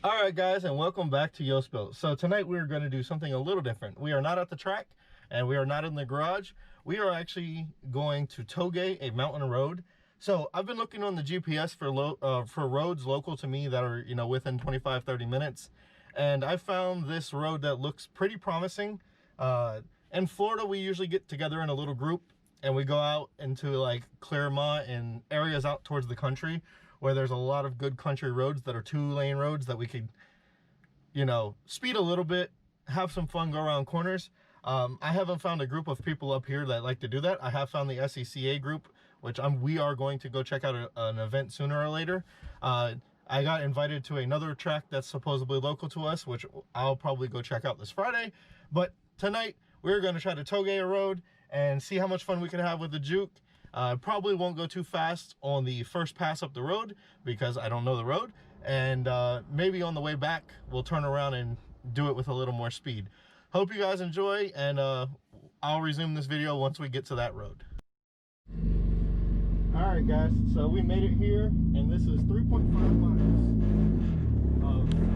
All right, guys, and welcome back to Yospill. So tonight we're going to do something a little different. We are not at the track and we are not in the garage. We are actually going to Touge, a mountain road. So I've been looking on the GPS for roads local to me that are, within 25-30 minutes. And I found this road that looks pretty promising. In Florida, we usually get together in a little group and we go out into like Claremont and areas out towards the country where there's a lot of good country roads that are 2-lane roads that we could, speed a little bit, have some fun, go around corners. I haven't found a group of people up here that like to do that. I have found the SECA group, which we are going to go check out an event sooner or later. I got invited to another track that's supposedly local to us, which I'll probably go check out this Friday. But tonight, we're going to try to Touge a road and see how much fun we can have with the juke. Probably won't go too fast on the first pass up the road because I don't know the road. And maybe on the way back, we'll turn around and do it with a little more speed. Hope you guys enjoy, and I'll resume this video once we get to that road. All right, guys, so we made it here, and this is 3.5 miles of mountain road.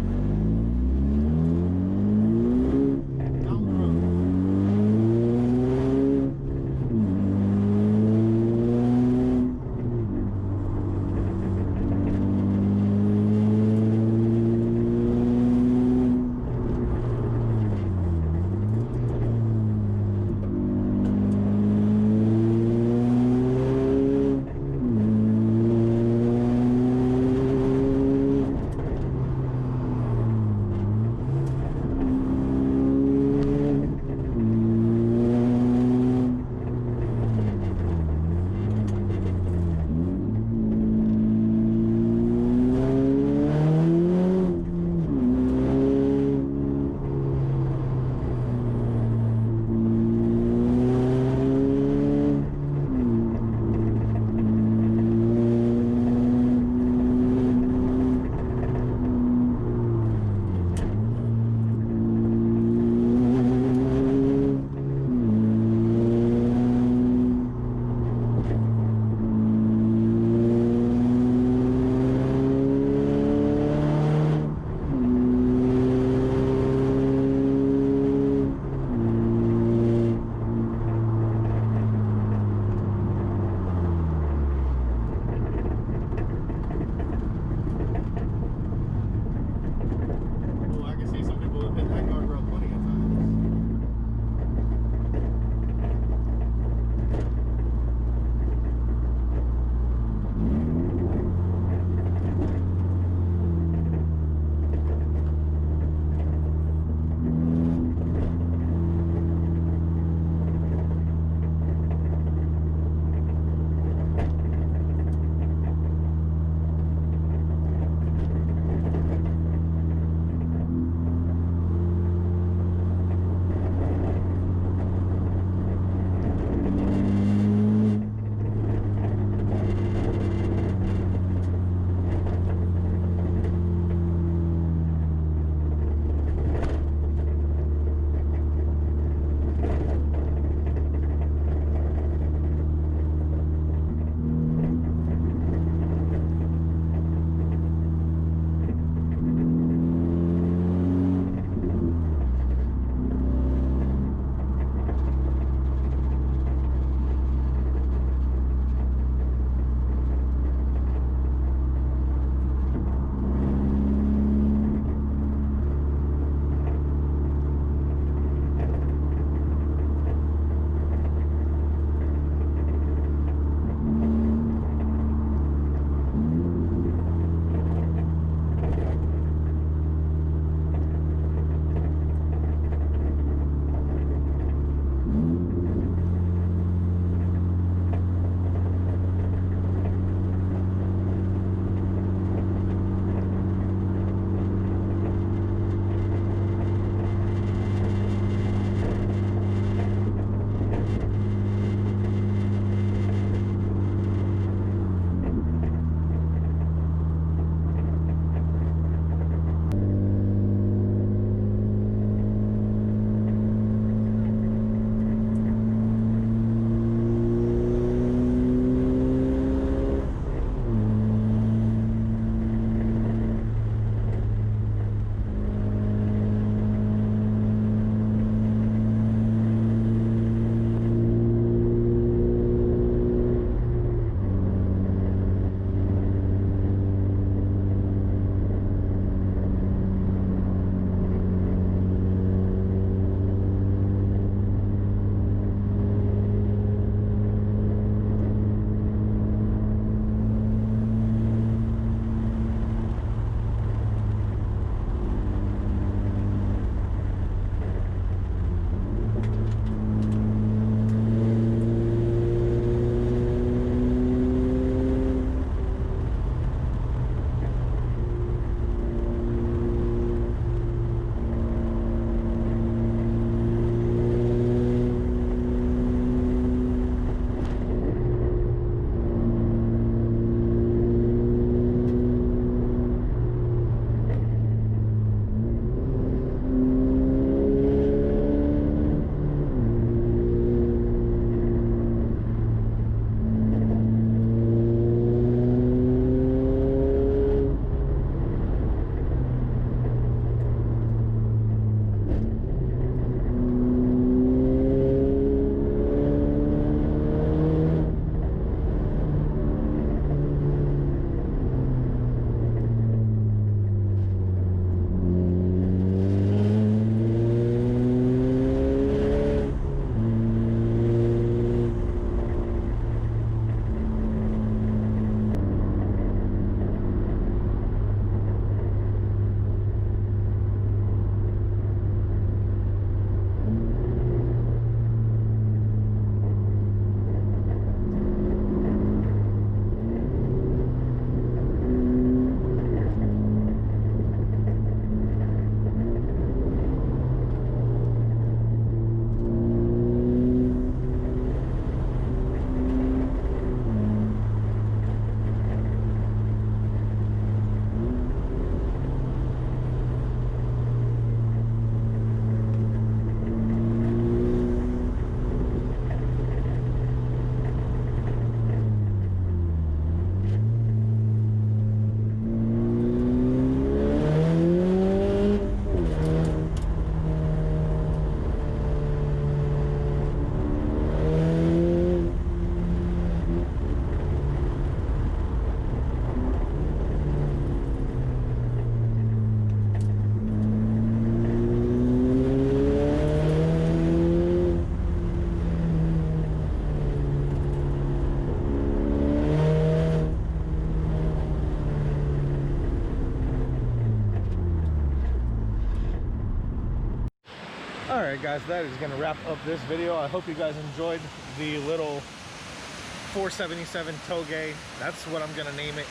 Alright guys, that is going to wrap up this video. I hope you guys enjoyed the little 477 Touge. That's what I'm going to name it.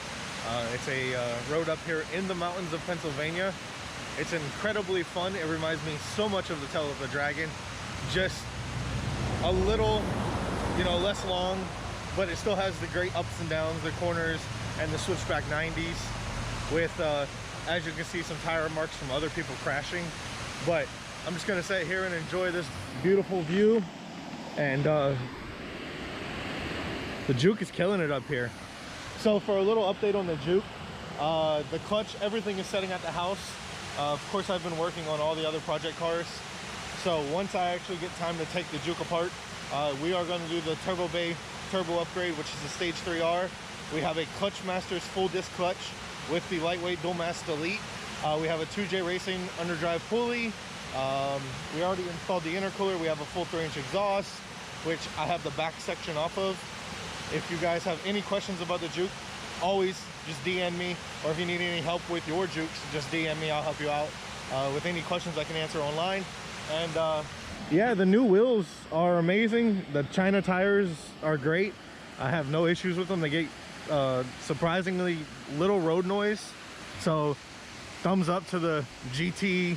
It's a road up here in the mountains of Pennsylvania. It's incredibly fun. It reminds me so much of the Tail of the Dragon. Just a little, you know, less long, but it still has the great ups and downs, the corners, and the switchback 90s with, as you can see, some tire marks from other people crashing. But I'm just gonna sit here and enjoy this beautiful view. And the Juke is killing it up here. So for a little update on the Juke, the clutch, everything is setting at the house. Of course, I've been working on all the other project cars. So once I actually get time to take the Juke apart, we are going to do the Turbo Bay turbo upgrade, which is the Stage 3R. We have a Clutch Masters full disc clutch with the lightweight dual mass delete. We have a 2J Racing underdrive pulley. We already installed the intercooler. We have a full 3-inch exhaust, which I have the back section off of. If you guys have any questions about the Juke, always just DM me, or if you need any help with your Jukes, just DM me. I'll help you out with any questions I can answer online. And yeah, the new wheels are amazing. The China tires are great. I have no issues with them. They get surprisingly little road noise. So thumbs up to the GT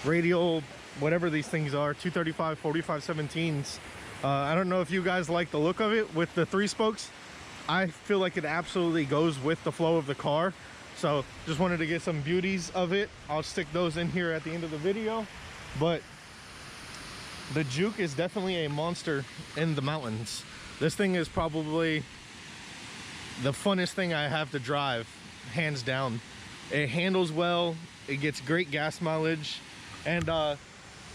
radial, whatever these things are, 235 45 17s. I don't know if you guys like the look of it with the 3 spokes. I feel like it absolutely goes with the flow of the car. So just wanted to get some beauties of it. I'll stick those in here at the end of the video. But the Juke is definitely a monster in the mountains. This thing is probably the funnest thing I have to drive, hands down. It handles well, it gets great gas mileage, and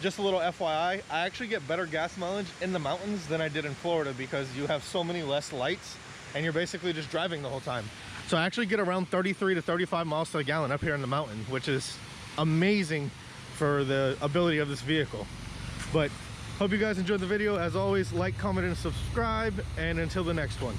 just a little FYI, I actually get better gas mileage in the mountains than I did in Florida because you have so many less lights and you're basically just driving the whole time. So I actually get around 33 to 35 miles to the gallon up here in the mountain, which is amazing for the ability of this vehicle. But hope you guys enjoyed the video. As always, like, comment, and subscribe, and until the next one.